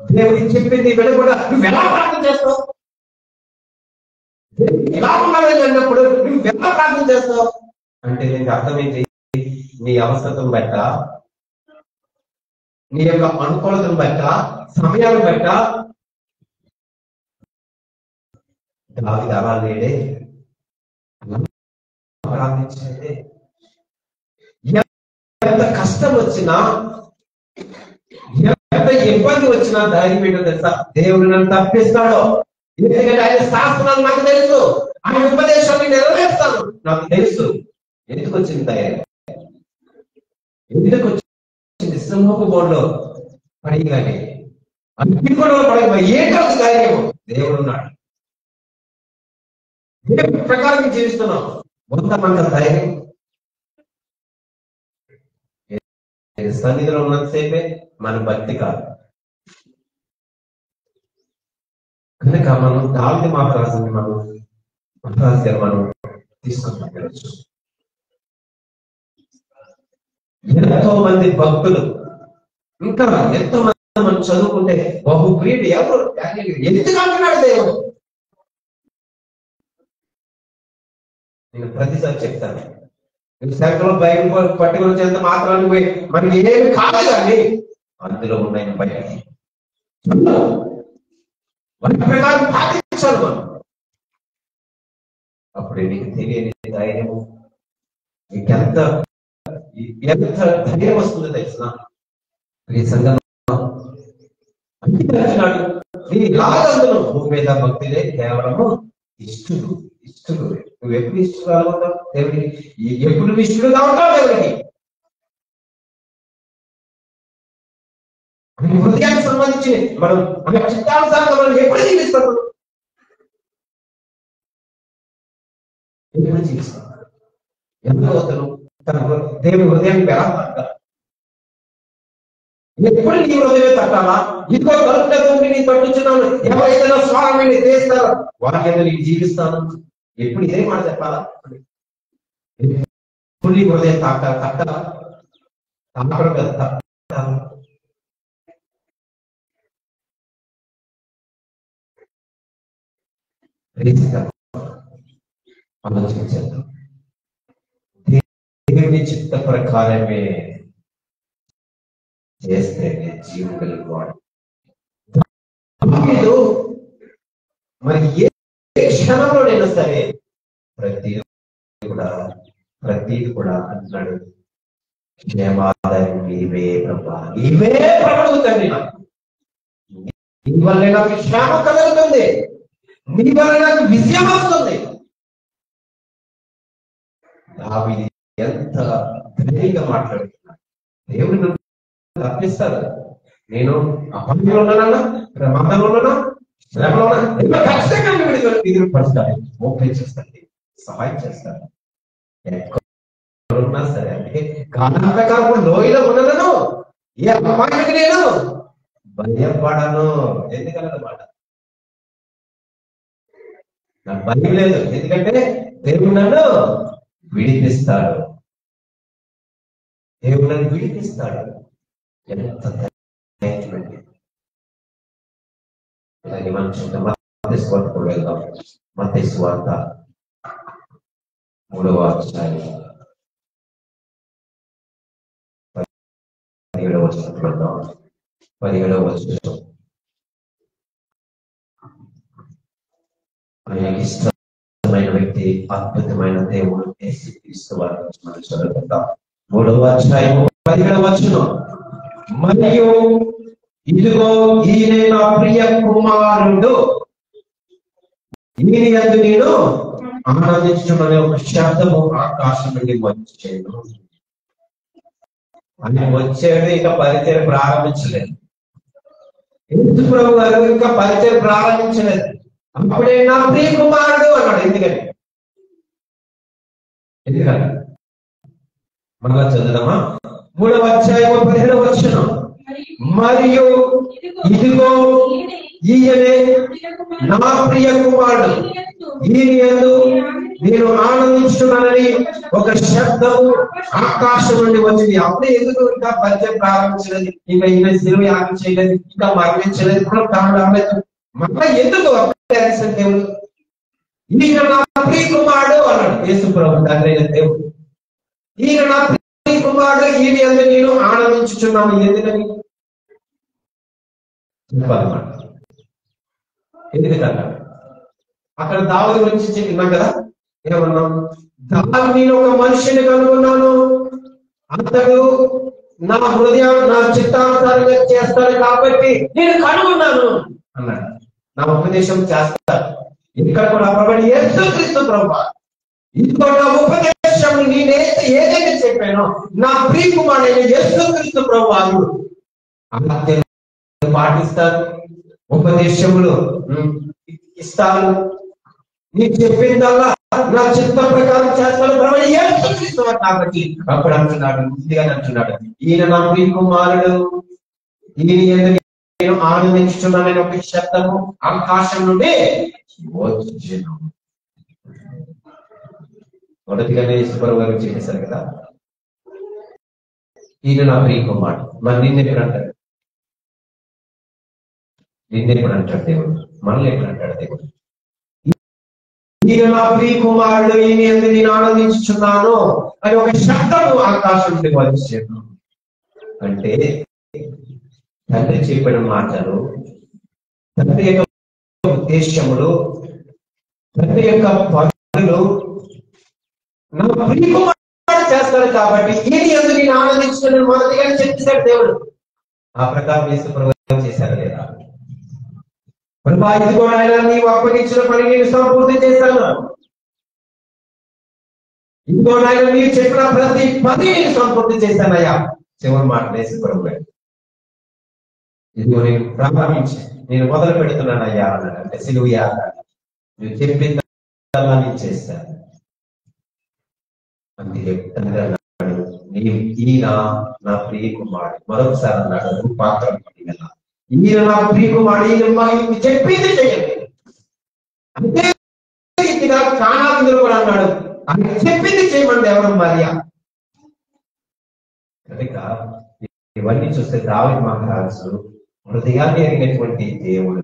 దేవుడికి చెప్పింది వినకుండా నువ్వు ఎలా ప్రార్థన చేస్తావు? ఎలా ఉండాలని అన్నప్పుడు నువ్వు ఎలా ప్రార్థన చేస్తావు అంటే నీకు అర్థమైంది, నీ అవసరం బట్ట, నీ యొక్క అనుకూలతను బట్ట, సమయాన్ని బట్ట దావీదు అలా లేడే, ప్రార్థించలేదే. ఎంత కష్టం వచ్చినా, ఎంత ఇబ్బంది వచ్చినా ధైర్యం ఏంటో తెలుసా? దేవుడు నన్ను తప్పిస్తాడు, ఎందుకంటే ఆయన శాస్త్రాలు నాకు తెలుసు, ఆయన ఉపదేశాన్ని నెరవేరుస్తాను నాకు తెలుసు. ఎందుకు వచ్చింది ధైర్యం? ఎందుకు వచ్చింది? సింహపు బోర్డులో పడిగానే, అన్ని కూడా పడగా ఏంటో ధైర్యం? దేవుడు ఉన్నాడు, దేవుడి ప్రకారం జీవిస్తున్నాం. కొంతమంది ధైర్యం సన్నిధిలో ఉన్నంతసేపే మన భక్తి కాదు. కనుక మనం దావీదు మాట రాసింది మనం తీసుకుంటాం. ఎంతో మంది భక్తులు, ఇంకా ఎంతో మంది మనం చదువుకుంటే బహుప్రియుడు ఎవరు ఎందుకు అంటున్నాడు దేవుడు? నేను ప్రతిసారి చెప్తాను, సెంట్రల్ బైబిల్ పట్టుకుని చేత మాత్రాన్ని పోయి మనకి ఏమి కాదు, కానీ అందులో ఉన్నాయి బయటికి వాటి ప్రకారం పాటించాలి మనం. అప్పుడే నీకు తెలియని ధైర్యము, ఎంత ఎంత ధైర్యం వస్తుందో తెలుసిన ఈ సంఘం అంటున్నాడు. నీ లాగందును భూమి మీద భక్తులే కేవలము ఇష్టలు. నువ్వు ఎప్పుడు ఇష్టలు ఉంటావు దేవుడికి? ఎప్పుడు ఇష్టలుగా ఉంటావు దేవుడికి? హృదయానికి సంబంధించి మనం చిత్తానుసారంగా మనం ఎప్పుడు జీవిస్తాము? ఎప్పుడు జీవిస్తాం? ఎందుకు అతను తన దేవుని హృదయాన్ని పెరగ ఎప్పుడు నీ హృదయం తట్టాలా? ఇంకో కలుపుతో నీ తట్టుచున్నాను, ఎవరైతే స్వామిని చేస్తారో వారి మీద నేను జీవిస్తాను. ఎప్పుడు ఇదే మాట చెప్పాలా? ఎప్పుడు నీ హృదయం తట్టాలా? తాకడం కదా ఆలోచించేద్దాం. దేవుని చిత్త ప్రకారమే చేస్తే జీవం కలిగి వాడు. మరి ఏ క్షణంలో నేను సరే ప్రతిది కూడా అంటున్నాడు, క్షేమాదాయం నీవే ప్రభా, నీవే ప్రభువు తండ్రి. నాకు నీ వల్ల నాకు క్షేమం కలుగుతుంది, నీ వల్ల నాకు విజయం వస్తుంది. దావీదు ఎంత ధైర్యంగా మాట్లాడుతున్నాడు. దేవుడు తప్పిస్తారు. నేను అపంలో ఉన్నానన్నా, ప్రమాదంలో ఉన్నానా, శ్రమలో ఉన్నా, ఖచ్చితంగా విడుదల పరుస్తాను, ఓపెన్ చేస్తాను, సహాయం చేస్తాను. ఎక్కడున్నా సరే అంటే కారణాంతకాలపు లోయలో ఉన్నదను ఏ అమ్మాయికి నేను భయపడను. ఎందుకన్నమాట నాకు భయం లేదు, ఎందుకంటే దేవుడు నన్ను విడిపిస్తాడు. దేవుడు నన్ను విడిపిస్తాడు. ఎంత ధైర్యమండి! అలాగే మనం చూద్దాం, మత్తయి సువార్తకు వెళ్దాం. మత్తయి సువార్త 3వ అధ్యాయం 17వ వచనం వెళ్దాం. 17వ వచనం. ఆయనకి ఇష్టమైన వ్యక్తి, అద్భుతమైన దేవుడు యేసుక్రీస్తు వారి మనం చదువుకుందాం. 3వ అధ్యాయం 17వ వచనం. మరియు ఇదిగో ఈయన నా ప్రియ కుమారుడు, ఈయన యందు నేను ఆనందించమనే ఒక శబ్దము ఆకాశం నుండి వచ్చేను. అని వచ్చేది ఇంకా పరిచయం ప్రారంభించలేదు. యేసు ప్రభు గారు ఇంకా పరిచయం ప్రారంభించలేదు. అప్పుడే నా ప్రియ కుమారుడు అన్నాడు. ఎందుకని మళ్ళా చదువుదామా? 3వ అధ్యాయం 17వ వచనం. మరియు ఇదిగో ఈయనే నా ప్రియ కుమారుడు, ఈయన యందు నేను ఆనందించున్నానని ఒక శబ్దము ఆకాశం నుండి వచ్చింది. అప్పుడే ఎందుకు ఇంకా పరిచయం ప్రారంభించలేదు, ఇంకా ఈయన సిలువ యాగం చేయలేదు, ఇంకా మరణించలేదు, మళ్ళా ఎందుకు దేవుడు ఈయన నా ప్రియ కుమారుడు అన్నాడు. యేసు ప్రభు తండ్రి అయిన దేవుడు, ఈయన నా ప్రియ కుమారుడు, ఈయన యందు నేను ఆనందించుచున్నాను. ఎందుకని చెప్పాలన్నమాట. ఎందుకంటే అక్కడ దావీదు గురించి చెప్పినాం కదా, ఏమన్నాం? దావీదు ఒక మనిషిని కనుగొన్నాను, అతడు నా హృదయం నా చిత్తానుసారంగా చేస్తాడు కాబట్టి నేను కనుగొన్నాను అన్నాడు. నా ఉపదేశం చేస్తాడు. ఇక్కడ కూడా ప్రభు యేసుక్రీస్తు ప్రభువా, ఇదిగో నా ఉపదేశం నేనైతే ఏదైతే చెప్పానో నా ప్రియ కుమారుడైన యేసుక్రీస్తు ప్రభువు పాటిస్తారు, ఉపదేశములు ఇస్తారు, నీకు చెప్పిందల్లా నా చిత్త ప్రకారం చేస్తాను ప్రభు యేసుక్రీస్తు కాబట్టి అప్పుడు అంటున్నాడు, ముందుగా అంటున్నాడు, ఈయన నా ప్రియ కుమారుడు, ఈయన నేను ఆనందించుతున్నానని ఒక శబ్దము ఆకాశం నుండి వచ్చెను. మొదటిగానే యేసుప్రభు గారు చెప్పేశారు కదా, ఈయన నా ప్రియ కుమారుడు. మరి నిన్నెప్పుడు అంటాడు? నిన్నెప్పుడు అంటాడు దేవుడు? మనల్ని ఎప్పుడు అంటాడు దేవుడు? ఈయన నా ప్రియ కుమారుడు, ఈయన యందు నేను ఆనందించుచున్నాను అని ఒక శబ్దము ఆకాశం నుండి వచ్చెను. అంటే తండ్రి చెప్పిన మాటలు, తండ్రి యొక్క ఉద్దేశములు, తండ్రి యొక్క పనులు నా ప్రియ కుమారుడు చేస్తాడు కాబట్టి ఈయన ఎందుకు నేను ఆనందించుకుని మొదటిగా చెప్పేశాడు దేవుడు. ఆ ప్రకారం యేసు ప్రభువు చేశారు లేదా? ప్రభా ఇదిగో ఆయన నీవు అప్పగించిన పని నేను సంపూర్తి చేశాను, ఇదిగో ఆయన నీవు చెప్పిన ప్రతి పని నేను సంపూర్తి చేశానయ్యా. చివరి మాట యేసు ప్రభువు, ఇదిగో నేను ప్రారంభించి నేను మొదలు పెడుతున్నానయ్యా అన్నాడు. అంటే సిలువ యాత్ర నువ్వు చెప్పిందల్లా నేను చేశాను. అందుకే తండ్రి అన్నాడు, ఈయన నా ప్రియ కుమారుడు. మరొకసారి అన్నాడు రూపాంతరం కదా, ఈయన నా ప్రియ కుమారుడు, ఈయన చెప్పింది చేయండి. అంతే రీతిగా కానాదులు కూడా అన్నాడు, ఆయన చెప్పింది చేయమండి ఎవరు మరియా. కనుక ఇవన్నీ చూస్తే దావీదు మహారాజు హృదయాన్ని ఎరిగినటువంటి దేవుడు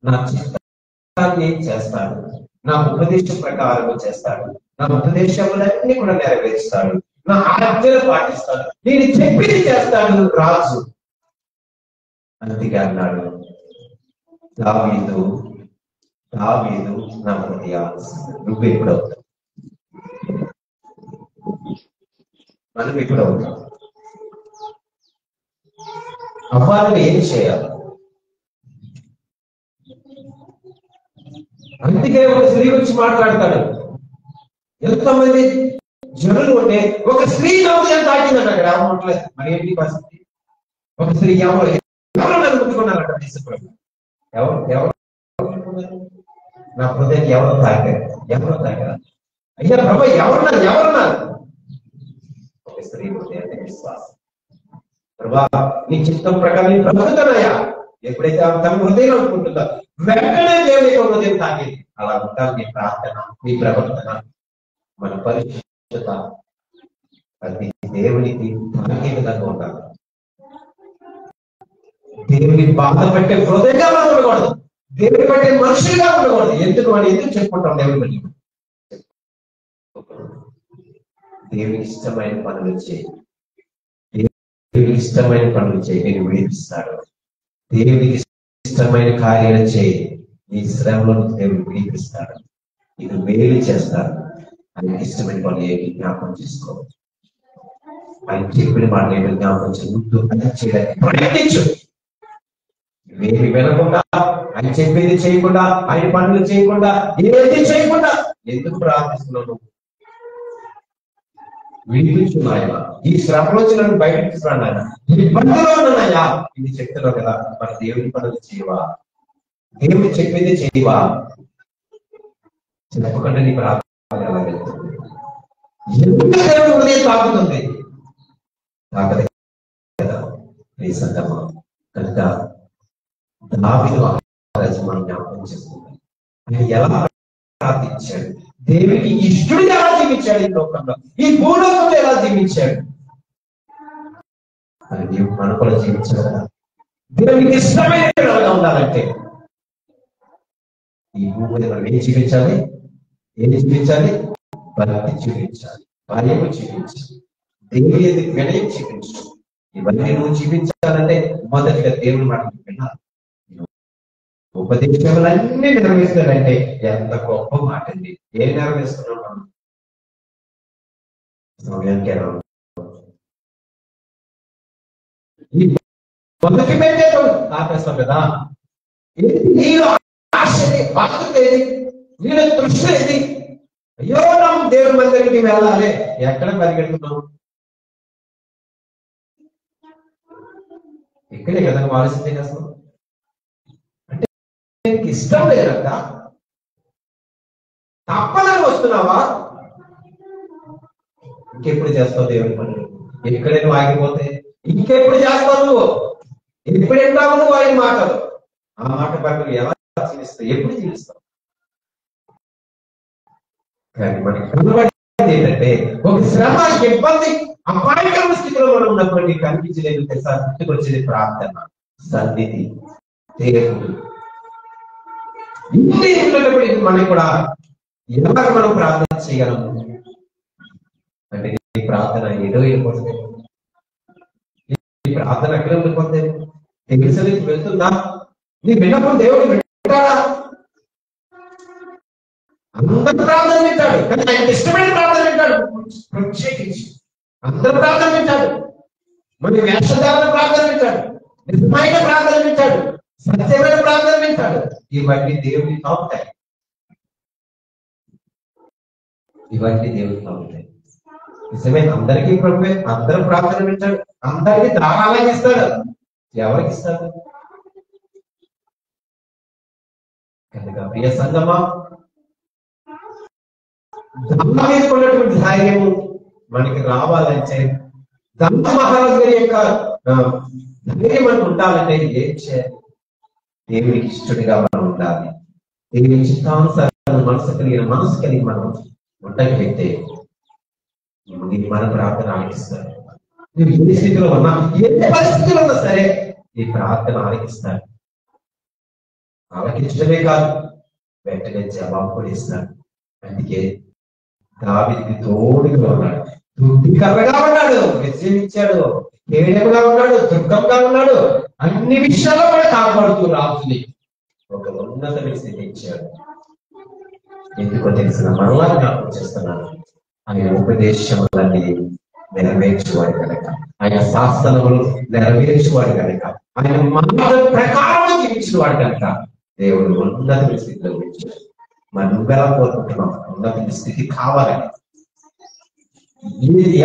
నా చిత్తాన్ని చేస్తాడు, నా ఉపదేశం ప్రకారం చేస్తాడు, నా ఉపదేశములన్నీ కూడా నెరవేరుస్తాడు, నా ఆజ్ఞలు పాటిస్తాడు, నేను చెప్పింది చేస్తాడు రాజు. అందుకే అన్నాడు దావీదు నా హృదయాన్ని. నువ్వు ఎప్పుడవుతావు? మనం ఎప్పుడవుతాం? అవ్వాలని ఏం చేయాలి? అందుకే ఒక స్త్రీ గురించి మాట్లాడతాడు. ఎంతమంది జనులు ఉంటే ఒక స్త్రీ నవ్వులు తాకిందంట అక్కడ అవ్వట్లేదు. మరి ఏంటి పరిస్థితి? ఒక స్త్రీ ఎవరు ముట్టుకున్నారంట తీసుకున్నాడు. ఎవరు నా హృదయం ఎవరు తాకారు? అయ్యా ప్రభా ఎవరున్నారు? ఒక స్త్రీ హృదయాన్ని విశ్వాసం. ప్రభా నీ చిత్తం ప్రకారం నీ బ్రతుకుతానయ్యా. ఎప్పుడైతే తన హృదయం అనుకుంటుందో వెంటనే దేవుని యొక్క హృదయం తాగేది. అలా ఉంటారు నీ ప్రార్థన, నీ ప్రవర్తన, మన పరిశుద్ధత అది దేవునికి తాగే విధంగా ఉండాలి. దేవుని బాధ పెట్టే హృదయంగా మనం ఉండకూడదు, దేవుని పెట్టే మనుషులుగా ఉండకూడదు. ఎందుకు చెప్పుకుంటాం? దేవునికి ఇష్టమైన పనులు చేయి, దేవునికి ఇష్టమైన పనులు చేయి, నేను విడిపిస్తాడు. దేవునికి ఇష్టమైన కార్యాలు చేయి, నీ శ్రమలో దేవుడు విడిపిస్తాడు. ఇది మేలు చేస్తాడు. ఆయనకి ఇష్టమైన పనులు ఏమి జ్ఞాపకం చేసుకోవచ్చు. ఆయన చెప్పిన మాట ఏమి జ్ఞాపకం ముందు అది చేయడానికి ప్రయత్నించు. ఇవేమి వినకుండా, ఆయన చెప్పింది చేయకుండా, ఆయన పనులు చేయకుండా, ఏది చేయకుండా ఎందుకు ప్రార్థిస్తున్నావు? విడిపించు నాయన, ఈ శ్రమలో నన్ను బయటకు తీసుకున్నాను నాయన, ఈ ఇబ్బందిలో ఉన్నాయా ఇది చెప్తున్నావు కదా. మరి దేవుని పనులు చేయవా? దేవుని చెప్పింది చేయవా? చెప్పకుండా నీ ప్రార్థన ఎలా వెళ్తుంది? ఎందుకు దేవుడు హృదయం తాకుతుంది? తాకదు కదా నీ సంగమా. కనుక దావీదు మనం జ్ఞాపకం చేసుకుంటాం. ఆయన ఎలా ప్రార్థించాడు, దేవునికి ఇష్టడుగా ఎలా జీవించాడు, ఈ లోకంలో, ఈ భూలోకంలో ఎలా జీవించాడు. అది నీవు మనం కూడా జీవించాలి కదా. దేవునికి ఇష్టమైన ఉండాలంటే ఈ భూమి మీద మనం ఏం జీవించాలి? భక్తి జీవించాలి, భయము జీవించాలి, దేవుని వినయం జీవించాలి. ఇవన్నీ నువ్వు జీవించాలంటే మొదటిగా దేవుని మాట వినాలి. ఉపదేశాలన్నీ నెరవేర్చాలంటే ఎంత గొప్ప మాట అండి. ఏం నెరవేరుస్తున్నాం మనం? సమయానికి మొదటి పెట్టే ఆపేస్తాం కదా. నీలో ఆశ ఏది, నీలో దృష్టి ఏది? అయ్యో మనం దేవుని మందిరికి వెళ్ళాలి, ఎక్కడ పరిగెడుతున్నాం? ఇక్కడే కదా ఆలోచించే చేస్తాం. అంటే నీకు ఇష్టం లేదంట, తప్పదని వస్తున్నావా? ఇంకెప్పుడు చేస్తావు దేవుని పనులు? ఎక్కడే నువ్వు ఆగిపోతే ఇంకెప్పుడు చేస్తావు? నువ్వు ఎప్పుడు వింటావు నువ్వు ఆయన మాటలు? ఆ మాట పక్కన ఎలా జీవిస్తావు? ఎప్పుడు జీవిస్తావు? కానీ మనకి కనబడేది ఏంటంటే ఒక శ్రమ, ఇబ్బంది, అపాయకరమైన స్థితిలో మనం ఉన్నప్పుడు నీకు కనిపించలేదు తెలుసా? వచ్చేది ప్రార్థన, సన్నిధి, దేవుడు. ఇంటి ఉన్నప్పుడు మనకి కూడా ఎలా మనం ప్రార్థన చేయగలము అంటే నీ ప్రార్థన ఏదో వెళ్ళిపోతుంది. నీ ప్రార్థన ఎక్కడ ఉండిపోతే తెలుసు వెళ్తుందా? నీ విన్నప్పుడు దేవుడు వింటాడా? అందరి ప్రార్థన వింటాడు, కానీ ఆయనకి ఇష్టమైన ప్రార్థన వింటాడు. ప్రత్యేకించి అందరూ ప్రార్థన వింటాడు, మన వేషధారణ ప్రార్థన వింటాడు, నిజమైన ప్రార్థన వింటాడు, సత్యమైన ప్రార్థన వింటాడు. ఇవన్నీ దేవుని తాగుతాయి, ఇవన్నీ దేవుని తాగుతాయి. నిజమే, అందరికీ ప్రభువే, అందరూ ప్రార్థన వింటాడు, అందరికీ ధారాళంగా ఇస్తాడు. ఎవరికి ఇస్తాడు? కనుక ప్రియ సంగమా, దావీదుకున్నటువంటి ధైర్యము మనకి రావాలంటే, దంత మహారాజు గారి యొక్క ధైర్యం మనకు ఉండాలంటే ఏం చేయాలి? దేవునికి ఇష్టడిగా మనం ఉండాలి. దేవుని చిత్తానుసారం మనసు కలిగి మనం ఉండగలిగితే మన ప్రార్థన ఆలకిస్తారు. నువ్వు ఏ స్థితిలో ఉన్నా, ఏ పరిస్థితిలో ఉన్నా సరే ఈ ప్రార్థన ఆలకిస్తాడు. ఆలకించడమే కాదు, వెంటనే జవాబు కూడా ఇస్తాడు. అందుకే దావీదుకి తోడుగా ఉన్నాడు, దుర్దికరగా ఉన్నాడు, విజయం ఇచ్చాడు, కేడముగా ఉన్నాడు, దుర్గంగా ఉన్నాడు, అన్ని విషయాల్లో కూడా కాపాడుతూ రాజుని ఒక ఉన్నతమైన స్థితి ఇచ్చాడు. ఎందుకో తెలిసిన మరలా జ్ఞాపకం చేస్తున్నాను, ఆయన ఉపదేశములన్నీ నెరవేర్చువాడు కనుక, ఆయన శాసనములు నెరవేర్చువాడు కనుక, ఆయన మాట ప్రకారం జీవించేవాడు కనుక దేవుడు ఉన్నతమైన స్థితిలో ఉంచాడు. మరి నువ్వెలా కోరుకుంటున్నావు? ఉన్నతమైన స్థితి కావాలని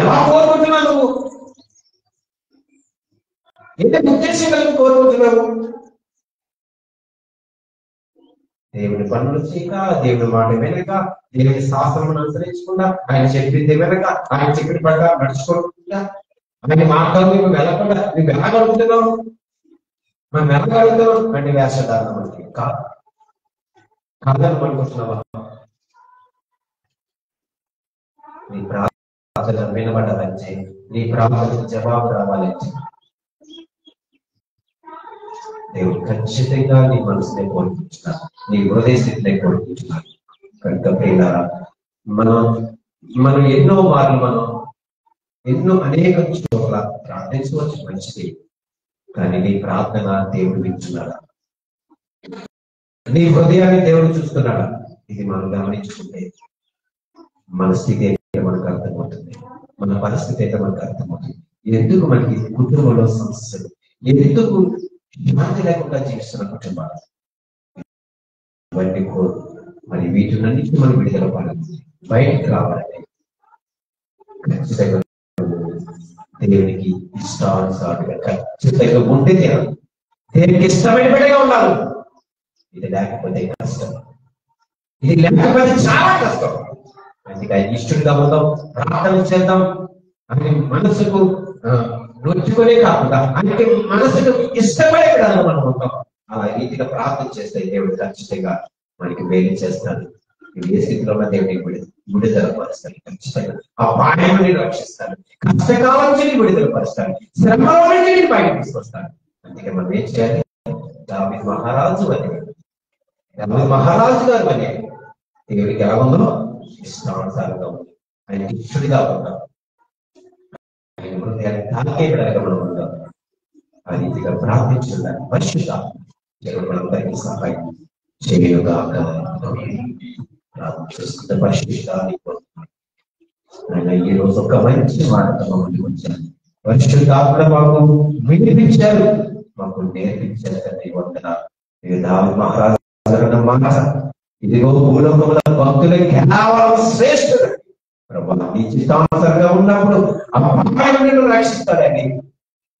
ఎలా కోరుకుంటున్నావు? నువ్వు ఎంత ఉద్దేశం కలిగి కోరుకుంటున్నావు? దేవుని పనులు చేయక, దేవుని మాట వెనక, దేవుని శాస్త్రం అనుసరించకుండా, ఆయన చెప్పింది వెనక, ఆయన చెప్పిన ప్రకారం నడుచుకోకుండా, ఆయన మార్గాలు నువ్వు వెళ్ళకుండా నువ్వు వెళ్ళగలుగుతున్నావు. మనం వెళ్ళగలుగుతున్నాం అంటే వేషధారణ మనకి కాదని అనుకుంటున్నావా? నీ ప్రార్థన వినబడాలంటే, నీ ప్రార్థనకు జవాబు రావాలంటే దేవుడు ఖచ్చితంగా నీ మనసునే కోరుకుంటున్నాడు, నీ హృదయ స్థితినే కోరుకుంటున్నాడు. కనుక ప్రియులారా, మనం ఎన్నో మార్లు అనేక చోట్ల ప్రార్థించవచ్చు, మంచిది. కానీ నీ ప్రార్థన దేవుడు వింటున్నాడా? నీ హృదయాన్ని దేవుడు చూస్తున్నాడా? ఇది మనం గమనించుకుంటే మన స్థితి అయితే మనకు అర్థమవుతుంది, మన పరిస్థితి అయితే మనకు అర్థమవుతుంది. ఎందుకు మనకి కుటుంబంలో సమస్యలు, ఎందుకు శాంతి లేకుండా జీవిస్తున్న కుటుంబాలు, ఇవన్నీ కోరు. మరి వీటినన్నింటినీ మనం విడుదల పడాలి, బయటికి రావాలంటే ఖచ్చితంగా దేవునికి ఇష్టానుసారంగా ఖచ్చితంగా ఉంటే తీరాలి. దేవునికి ఇష్టమైన బిడ్డగా ఉండాలి. ఇది లేకపోతే కష్టం, ఇది లేకపోతే చాలా కష్టం. అందుకే ఇష్టంగా ఉందాం, ప్రార్థన చేద్దాం, అని మనసుకు నొచ్చుకునే కాకుండా అంటే మనసుకు ఇష్టపడే విధానం మనం ఉంటాం. అలా రీతిగా ప్రార్థన చేస్తే దేవుడు ఖచ్చితంగా మనకి మేలు చేస్తాడు. ఏ స్థితిలో ఉన్న దేవుడికి విడుదల పరుస్తాడు, ఖచ్చితంగా ఆ పాయం నుండి రక్షిస్తాడు, కష్టకాలం నుంచి విడుదల పరుస్తాడు, శ్రమలో నుంచి బయట తీసుకొస్తాడు. అందుకే మనం ఏం చేయాలి? దావీదు మహారాజు గారు అని దేవుడికి ఎలా ఉందో ఇష్టానుసారంగా ఉంది, ఆయన ఇష్టడిగా ఉంటాం, ఆయన హృదయాన్ని తాకే విధంగా మనం ఉంటాం. ఆ రీతిగా ప్రార్థించడానికి పరిశుద్ధ దేవుడు మనందరికీ సహాయం చేయగాక. ప్రార్థిస్తున్న పరిశుద్ధాన్ని ఆయన ఈ రోజు ఒక మంచి మాటతో మమ్మల్ని వచ్చారు. పరిశుద్ధాత్మ మాకు వినిపించారు, మాకు నేర్పించారు. తండ్రి వందనాలు. దావీదు మహారాజు మాట, ఇదిగో భూలోకముల భక్తులే కేవలం శ్రేష్ఠుడు ప్రభా, నీ చిత్తానుసారంగా ఉన్నప్పుడు ఆ పాపాలను నిన్ను రక్షిస్తాడని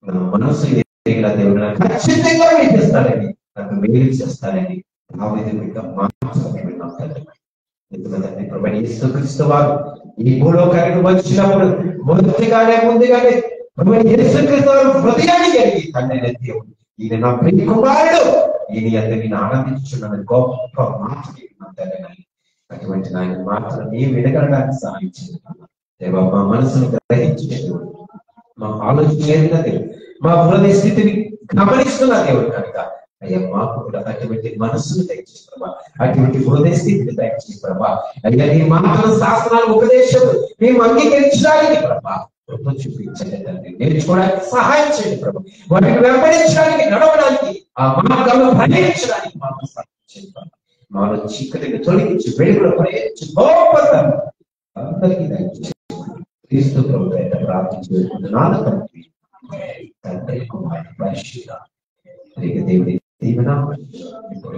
మన మనసు ఎరిగిన దేవుడు ఖచ్చితంగా వినిపిస్తాడని, నాకు మేలు చేస్తాడని దావీదు ఎందుకంటే ప్రభు యేసుక్రీస్తు వారు ఈ భూలోకానికి వచ్చినప్పుడు ముందుగానే ప్రభు యేసుక్రీస్తు వారు హృదయాన్ని కలిగి తండ్రి దేవుడు, ఈయన నా ప్రియ కుమారుడు, ఈయన అతన్ని ఆనందించున్నాను గొప్ప మాట తండ్రి. అటువంటి ఆయన మాత్రం నేను వినగలడానికి సహాయం చేస్తున్నాను దేవా. మా మనసును గ్రహించేది, మా ఆలోచన ఏదైనా దేవుడు, మా హృదయ స్థితిని గమనిస్తున్నా దేవుడు కనుక అయ్యా మాకు కూడా అటువంటి మనస్సును దయచేసి ప్రభా, అటువంటి హృదయ స్థితిని దయచేసి ప్రభా. అయ్యా నీ మాటలు, శాస్త్రాలు, ఉపదేశం మేము అంగీకరించడానికి ప్రభా కృప చూపించండి తండ్రి. నేర్చుకోవడానికి సహాయం చేయండి ప్రభా, వాటిని వెంబడించడానికి, నడవడానికి, ఆ మార్గాలను ప్రయాణించడానికి మాకు సహాయం చేయండి ప్రభా. మాలో చీకటిని తొలగించి వెలుగులో ప్రయాణించి గొప్ప అందరికీ దయచేసి క్రీస్తు ప్రభు పేరిట ప్రార్థించుకుంటున్నాను తండ్రి. తండ్రి కుమారుడు పరిశుద్ధ దేవుడి దీవెన ఇప్పుడు